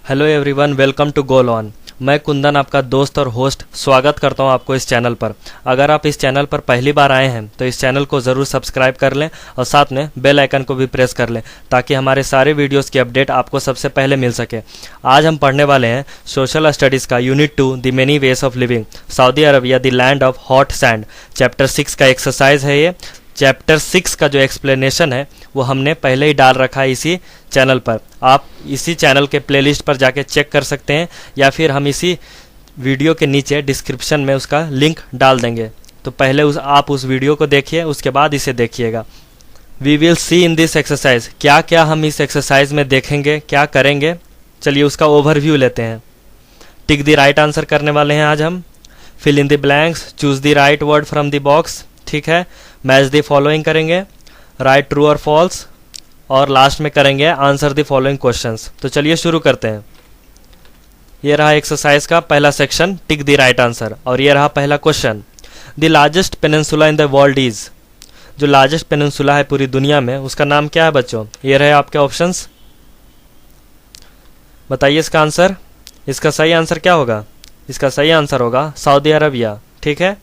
Hello everyone, welcome to goal on. मैं कुंदन, आपका दोस्त और होस्ट, स्वागत करता हूं आपको इस चैनल पर। अगर आप इस चैनल पर पहली बार आए हैं तो इस चैनल को ज़रूर सब्सक्राइब कर लें और साथ में बेल आइकन को भी प्रेस कर लें ताकि हमारे सारे वीडियोस की अपडेट आपको सबसे पहले मिल सके। आज हम पढ़ने वाले हैं सोशल स्टडीज़ का unit 2 the many ways of living, Saudi Arabia the land of hot sand. Chapter 6 का एक्सरसाइज है ये। चैप्टर 6 का जो एक्सप्लेनेशन है वो हमने पहले ही डाल रखा है इसी चैनल पर। आप इसी चैनल के प्लेलिस्ट पर जाके चेक कर सकते हैं या फिर हम इसी वीडियो के नीचे डिस्क्रिप्शन में उसका लिंक डाल देंगे। तो पहले आप उस वीडियो को देखिए, उसके बाद इसे देखिएगा। We will see in this exercise, क्या क्या हम इस एक्सरसाइज में देखेंगे, क्या करेंगे, चलिए उसका ओवरव्यू लेते हैं। टिक द राइट आंसर करने वाले हैं आज हम। Fill in the blanks, choose the right word from the box, ठीक है। मैच द फॉलोइंग करेंगे, राइट ट्रू और फॉल्स, और लास्ट में करेंगे आंसर द फॉलोइंग क्वेश्चंस। तो चलिए शुरू करते हैं। ये रहा एक्सरसाइज का पहला section, tick the right answer, और ये रहा पहला question. The largest peninsula in the world is, जो लार्जेस्ट पेनिनसुला है पूरी दुनिया में उसका नाम क्या है बच्चों? ये रहे आपके ऑप्शंस, बताइए इसका आंसर। इसका सही आंसर क्या होगा? इसका सही आंसर होगा सऊदी अरबिया, ठीक है।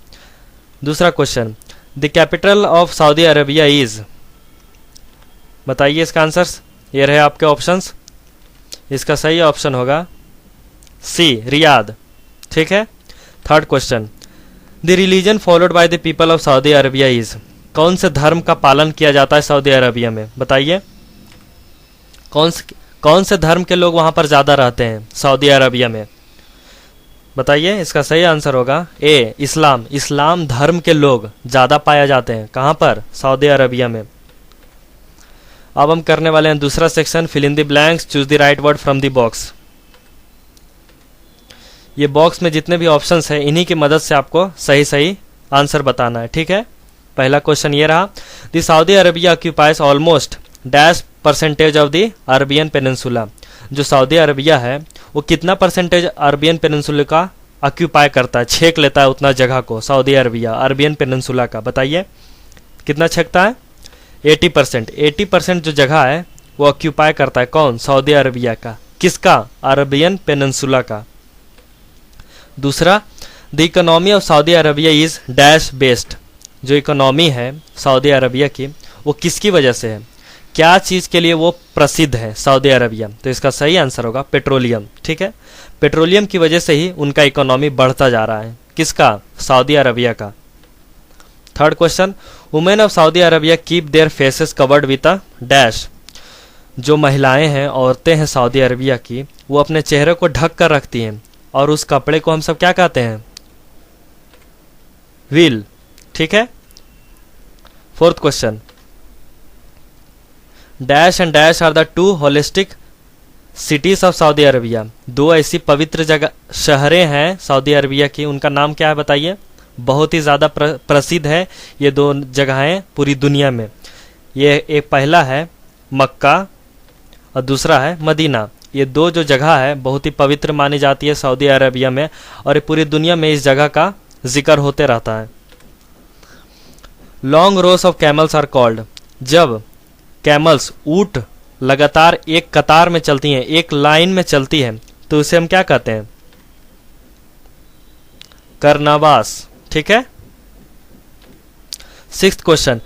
दूसरा question, the capital of Saudi Arabia is, बताइए इसका आंसर। ये रहे आपके ऑप्शंस, इसका सही ऑप्शन होगा सी, रियाद, ठीक है। Third question, the religion followed by the people of Saudi Arabia is, कौन से धर्म का पालन किया जाता है सऊदी अरबिया में? बताइए कौन से धर्म के लोग वहां पर ज़्यादा रहते हैं सऊदी अरबिया में? बताइए इसका सही आंसर होगा ए, इस्लाम। इस्लाम धर्म के लोग ज़्यादा पाए जाते हैं कहाँ पर? सऊदी अरबिया में। अब हम करने वाले हैं दूसरा section, fill in the blanks, choose the right word from the box. ये बॉक्स में जितने भी ऑप्शंस हैं इन्हीं की मदद से आपको सही सही आंसर बताना है, ठीक है। पहला क्वेश्चन ये रहा, the Saudi Arabia occupies almost dash percentage of the Arabian peninsula, जो सऊदी अरबिया है वो कितना परसेंटेज अरबियन पेनिनसुला का ऑक्यूपाई करता है, छेक लेता है उतना जगह को सऊदी अरबिया अरबियन पेनिनसुला का? बताइए कितना छेकता है? 80%। 80% जो जगह है वो ऑक्यूपाई करता है कौन? सऊदी अरबिया का। किसका? अरबियन पेनिनसुला का। दूसरा, the economy of Saudi Arabia is dash based, जो इकोनॉमी है सऊदी अरबिया की वो किसकी वजह से है? क्या चीज़ के लिए वो प्रसिद्ध है सऊदी अरबिया? तो इसका सही आंसर होगा पेट्रोलियम, ठीक है। पेट्रोलियम की वजह से ही उनका इकोनॉमी बढ़ता जा रहा है। किसका? सऊदी अरबिया का। Third question, women of Saudi Arabia keep their faces covered with a dash, जो महिलाएं हैं, औरतें हैं सऊदी अरबिया की, वो अपने चेहरे को ढक कर रखती हैं और उस कपड़े को हम सब क्या कहते हैं? विल, ठीक है। Fourth question, dash and dash are the two holistic cities of Saudi Arabia, दो ऐसी पवित्र जगह शहरें हैं सऊदी अरबिया की, उनका नाम क्या है? बताइए। बहुत ही ज़्यादा प्रसिद्ध है ये दो जगहें पूरी दुनिया में। ये एक पहला है मक्का और दूसरा है मदीना। ये दो जो जगह है बहुत ही पवित्र मानी जाती है सऊदी अरबिया में, और ये पूरी दुनिया में इस जगह का जिक्र होते रहता है। Long rows of camels are called, जब कैमल्स ऊंट लगातार एक कतार में चलती हैं, एक लाइन में चलती है, तो उसे हम क्या कहते हैं? करनावास, ठीक है। Sixth question,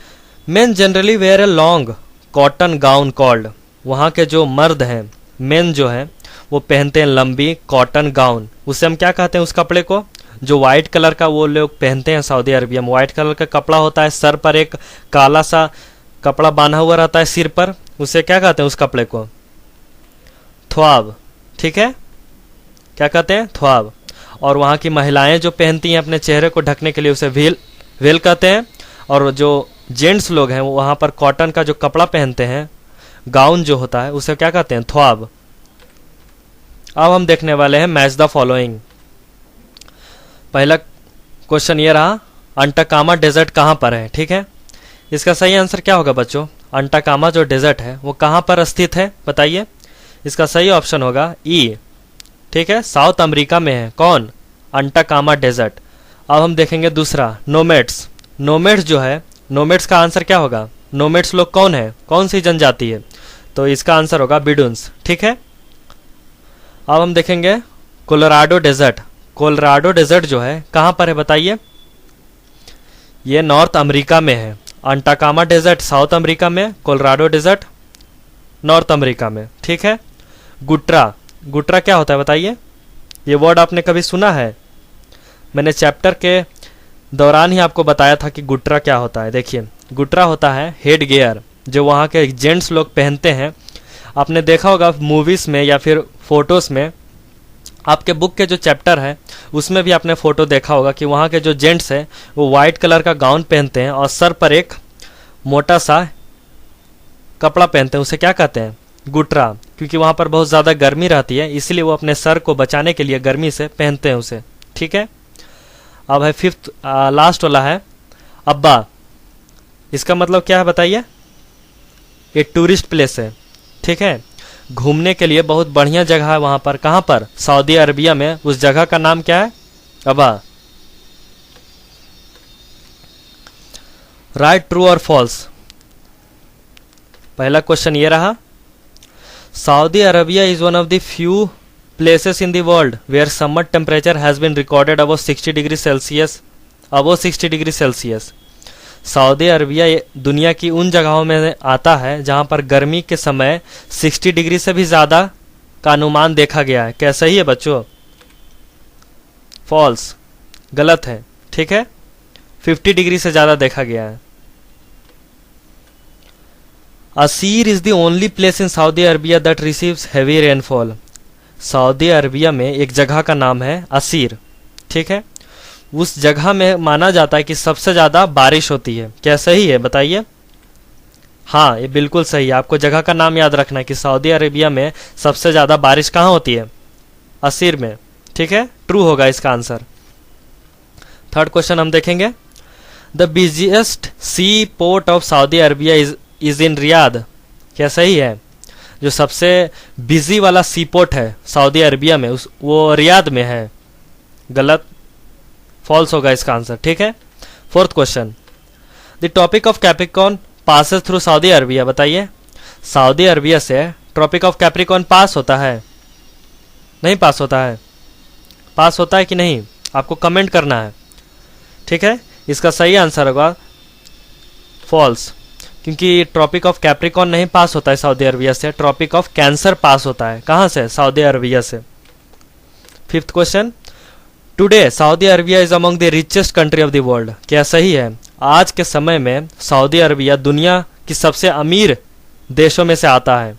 men generally wear a long cotton gown called, वहाँ के जो मर्द हैं, मेन जो है वो पहनते हैं लंबी कॉटन गाउन, उसे हम क्या कहते हैं उस कपड़े को? जो वाइट कलर का वो लोग पहनते हैं सऊदी अरबिया में, वाइट कलर का कपड़ा होता है, सर पर एक काला सा कपड़ा बांधा हुआ रहता है सिर पर, उसे क्या कहते हैं उस कपड़े को? थ्वाब, ठीक है। क्या कहते हैं? थ्वाब। और वहाँ की महिलाएं जो पहनती हैं अपने चेहरे को ढकने के लिए उसे वेल कहते हैं। और जो जेंट्स लोग हैं वो वहाँ पर कॉटन का जो कपड़ा पहनते हैं, गाउन जो होता है, उसे क्या कहते हैं? थ्वाब। अब हम देखने वाले हैं मैच द फॉलोइंग। पहला क्वेश्चन ये रहा, अंटाकामा डेजर्ट कहाँ पर है, ठीक है। इसका सही आंसर क्या होगा बच्चों? अंटाकामा जो डेजर्ट है वो कहाँ पर स्थित है? बताइए। इसका सही ऑप्शन होगा ई, ठीक है, साउथ अमेरिका में है। कौन? अंटाकामा डेजर्ट। अब हम देखेंगे दूसरा, नोमैड्स। नोमैड्स जो है, नोमैड्स का आंसर क्या होगा? नोमैड्स लोग कौन है, कौन सी जनजाति है? तो इसका आंसर होगा बिडुन्स, ठीक है। अब हम देखेंगे कोलोराडो डेजर्ट। कोलोराडो डेजर्ट जो है कहाँ पर है बताइए? ये नॉर्थ अमेरिका में है। अंटाकामा डेजर्ट साउथ अमेरिका में, कोलोराडो डेजर्ट नॉर्थ अमेरिका में। ठीक है। गुट्रा, गुट्रा क्या होता है बताइए? ये वर्ड आपने कभी सुना है? मैंने चैप्टर के दौरान ही आपको बताया था कि गुट्रा क्या होता है। देखिए, गुट्रा होता है हेड गियर जो वहाँ के जेंट्स लोग पहनते हैं। आपने देखा होगा मूवीज़ में या फिर फोटोज़ में, आपके बुक के जो चैप्टर है उसमें भी आपने फ़ोटो देखा होगा कि वहाँ के जो जेंट्स हैं वो वाइट कलर का गाउन पहनते हैं और सर पर एक मोटा सा कपड़ा पहनते हैं। उसे क्या कहते हैं? गुट्रा। क्योंकि वहाँ पर बहुत ज़्यादा गर्मी रहती है, इसलिए वो अपने सर को बचाने के लिए गर्मी से पहनते हैं उसे। ठीक है। अब है फिफ्थ लास्ट वाला है अब्बा। इसका मतलब क्या है बताइए? ये टूरिस्ट प्लेस है। ठीक है। घूमने के लिए बहुत बढ़िया जगह है वहाँ पर। कहाँ पर? सऊदी अरबिया में। उस जगह का नाम क्या है? अब्बा। राइट, ट्रू और फॉल्स? पहला क्वेश्चन ये रहा। Saudi Arabia is one of the few places in the world where summer temperature has been recorded above 60 degree Celsius. Above 60 degree Celsius. Saudi Arabia दुनिया की उन जगहों में आता है जहां पर गर्मी के समय 60 डिग्री से भी ज़्यादा का अनुमान देखा गया है। क्या सही है बच्चों? फॉल्स, गलत है। ठीक है। 50 डिग्री से ज़्यादा देखा गया है। Asir is the only place in Saudi Arabia that receives heavy rainfall. Saudi Arabia में एक जगह का नाम है असीर। ठीक है। उस जगह में माना जाता है कि सबसे ज़्यादा बारिश होती है। क्या सही है बताइए? हाँ, ये बिल्कुल सही है। आपको जगह का नाम याद रखना है कि सऊदी अरेबिया में सबसे ज़्यादा बारिश कहाँ होती है? असीर में। ठीक है। ट्रू होगा इसका आंसर। थर्ड क्वेश्चन हम देखेंगे। The busiest sea port of Saudi Arabia is in Riyadh. क्या सही है? जो सबसे बिजी वाला सी पोर्ट है सऊदी अरबिया में वो रियाद में है। गलत, फॉल्स होगा इसका आंसर। ठीक है। Fourth question. The tropic of Capricorn passes through Saudi Arabia. बताइए, सऊदी अरबिया से ट्रॉपिक ऑफ कैप्रिकॉर्न पास होता है? नहीं पास होता है? पास होता है कि नहीं? आपको कमेंट करना है। ठीक है। इसका सही आंसर होगा फॉल्स, क्योंकि ट्रॉपिक ऑफ कैप्रिकॉर्न नहीं पास होता है सऊदी अरबिया से। ट्रॉपिक ऑफ कैंसर पास होता है। कहाँ से? सऊदी अरबिया से। Fifth question. Today Saudi Arabia is among the richest country of the world. क्या सही है? आज के समय में सऊदी अरबिया दुनिया की सबसे अमीर देशों में से आता है।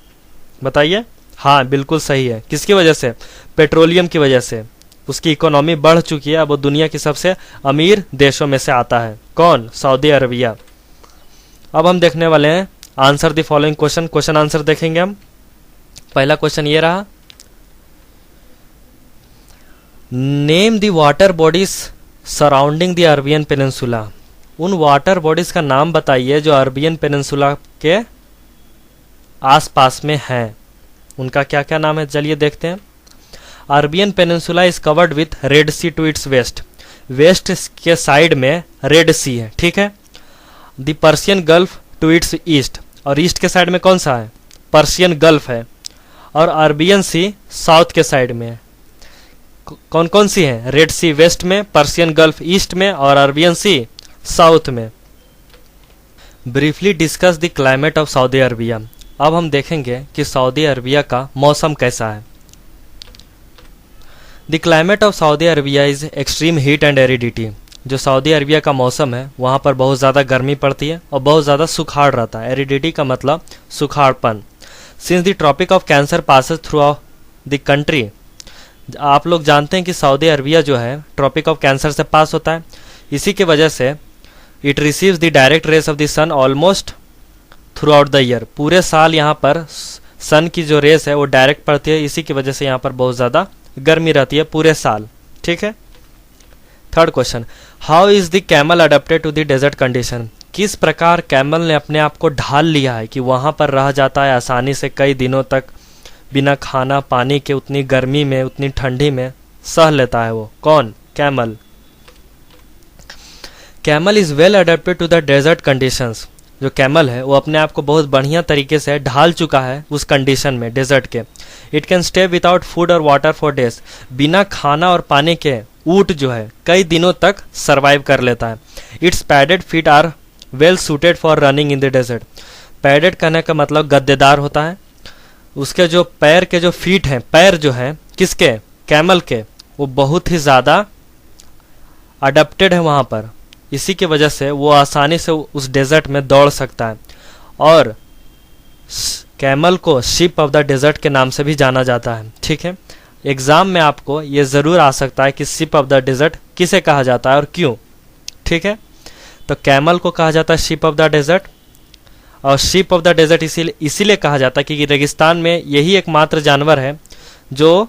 बताइए। हाँ, बिल्कुल सही है। किसकी वजह से? पेट्रोलियम की वजह से। उसकी इकोनॉमी बढ़ चुकी है, अब वो दुनिया की सबसे अमीर देशों में से आता है। कौन? Saudi Arabia. अब हम देखने वाले हैं answer the following question. Question answer देखेंगे हम। पहला क्वेश्चन ये रहा। Name the water bodies surrounding the Arabian peninsula. उन वाटर बॉडीज का नाम बताइए जो अरबियन पेनिनसुला के आसपास में हैं। उनका क्या क्या नाम है चलिए देखते हैं। Arabian peninsula is covered with red sea to its west. West के साइड में रेड सी है। ठीक है। The Persian gulf to its east, और ईस्ट के साइड में कौन सा है? पर्शियन गल्फ है। और अरबियन सी साउथ के साइड में है। कौन कौन सी है? रेड सी वेस्ट में, पर्शियन गल्फ ईस्ट में और अरबियन सी साउथ में। Briefly discuss the climate of Saudi Arabia. अब हम देखेंगे कि सऊदी अरबिया का मौसम कैसा है। The climate of Saudi Arabia is extreme heat and aridity. जो सऊदी अरबिया का मौसम है वहाँ पर बहुत ज़्यादा गर्मी पड़ती है और बहुत ज़्यादा सुखाड़ रहता है। एरिडिटी का मतलब सुखाड़पन। Since the tropic of cancer passes through the country. आप लोग जानते हैं कि सऊदी अरबिया जो है ट्रॉपिक ऑफ कैंसर से पास होता है। इसी की वजह से it receives the direct rays of the sun almost throughout the year. पूरे साल यहाँ पर सन की जो रेस है वो डायरेक्ट पड़ती है। इसी की वजह से यहाँ पर बहुत ज़्यादा गर्मी रहती है पूरे साल। ठीक है। Third question. How is the camel adapted to the desert condition. किस प्रकार कैमल ने अपने आप को ढाल लिया है कि वहाँ पर रह जाता है आसानी से कई दिनों तक बिना खाना पानी के, उतनी गर्मी में उतनी ठंडी में सह लेता है वो। कौन? Camel. Camel is well adapted to the desert conditions. जो कैमल है वो अपने आप को बहुत बढ़िया तरीके से ढाल चुका है उस कंडीशन में डेजर्ट के। It can stay without food और वाटर फॉर डेज। बिना खाना और पानी के ऊँट जो है कई दिनों तक सर्वाइव कर लेता है। Its padded feet are well suited for running in the desert. Padded कहने का मतलब गद्देदार होता है। उसके जो पैर के जो फीट हैं, पैर जो हैं किसके, कैमल के, वो बहुत ही ज़्यादा अडेप्टेड है वहाँ पर। इसी की वजह से वो आसानी से उस डेजर्ट में दौड़ सकता है। और कैमल को शिप ऑफ द डेजर्ट के नाम से भी जाना जाता है। ठीक है, एग्ज़ाम में आपको ये ज़रूर आ सकता है कि शिप ऑफ द डेजर्ट किसे कहा जाता है और क्यों। ठीक है, तो कैमल को कहा जाता है शिप ऑफ द डेजर्ट। और शिप ऑफ द डेजर्ट इसीलिए कहा जाता है क्योंकि रेगिस्तान में यही एकमात्र जानवर है जो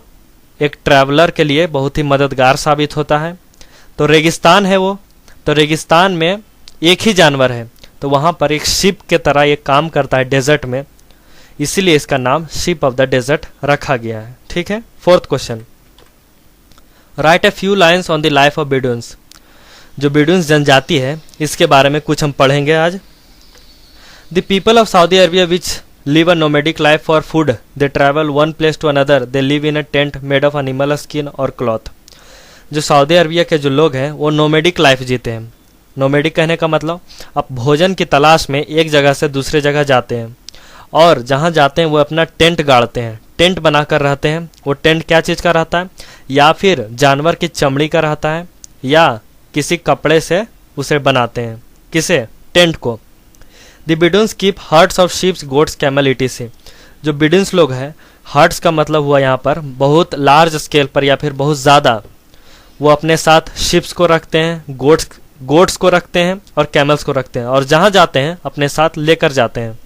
एक ट्रैवलर के लिए बहुत ही मददगार साबित होता है। तो रेगिस्तान है वो, तो रेगिस्तान में एक ही जानवर है, तो वहाँ पर एक शिप के तरह ये काम करता है डेजर्ट में, इसीलिए इसका नाम शिप ऑफ द डेजर्ट रखा गया है। ठीक है, fourth question, write a few lines on the life of Bedouins. जो बेडून्स जनजाति है इसके बारे में कुछ हम पढ़ेंगे आज। The people of Saudi Arabia which live a nomadic life for food. They travel one place to another. They live in a tent made of animal skin or cloth. जो सऊदी अरबिया के जो लोग हैं वो nomadic life जीते हैं। Nomadic कहने का मतलब अब भोजन की तलाश में एक जगह से दूसरे जगह जाते हैं और जहाँ जाते हैं वो अपना टेंट गाड़ते हैं, टेंट बनाकर रहते हैं। वो टेंट क्या चीज़ का रहता है, या फिर जानवर की चमड़ी का रहता है या किसी कपड़े से उसे बनाते हैं, किसे, टेंट को। The Bedouins keep herds of sheeps, goats, camel etc. जो बिडुन्स लोग हैं, हर्ड्स का मतलब हुआ यहाँ पर बहुत लार्ज स्केल पर या फिर बहुत ज़्यादा, वो अपने साथ शिप्स को रखते हैं, गोट्स को रखते हैं और कैमल्स को रखते हैं और जहाँ जाते हैं अपने साथ लेकर जाते हैं।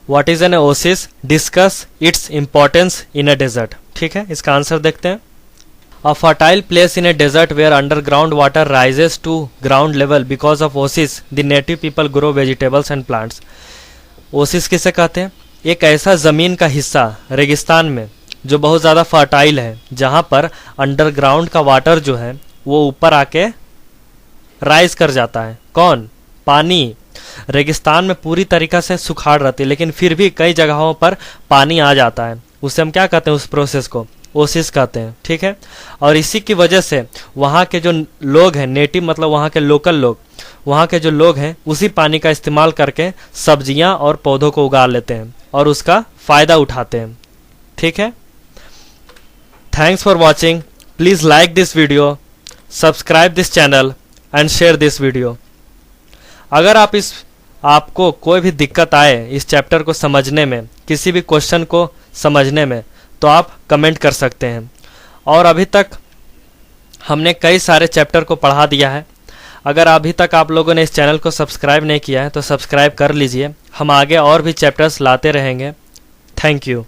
What is an oasis, discuss its importance in a desert. ठीक है, इसका आंसर देखते हैं। A fertile place in a desert where underground water rises to ground level because of oasis, the native people grow vegetables and plants. Oasis किसे कहते हैं, एक ऐसा ज़मीन का हिस्सा रेगिस्तान में जो बहुत ज़्यादा फर्टाइल है, जहाँ पर अंडरग्राउंड का वाटर जो है वो ऊपर आके राइज कर जाता है। कौन, पानी। रेगिस्तान में पूरी तरीक़ा से सुखाड़ रहती है लेकिन फिर भी कई जगहों पर पानी आ जाता है। उसे हम क्या कहते हैं, उस प्रोसेस को ओसिस कहते हैं। ठीक है, और इसी की वजह से वहाँ के जो लोग हैं, नेटिव मतलब वहाँ के लोकल लोग, वहाँ के जो लोग हैं उसी पानी का इस्तेमाल करके सब्जियाँ और पौधों को उगा लेते हैं और उसका फ़ायदा उठाते हैं। ठीक है, thanks for watching. Please like this video, subscribe this channel and share this video. अगर आपको कोई भी दिक्कत आए इस चैप्टर को समझने में, किसी भी क्वेश्चन को समझने में, तो आप कमेंट कर सकते हैं। और अभी तक हमने कई सारे चैप्टर को पढ़ा दिया है। अगर अभी तक आप लोगों ने इस चैनल को सब्सक्राइब नहीं किया है तो सब्सक्राइब कर लीजिए। हम आगे और भी चैप्टर्स लाते रहेंगे। Thank you.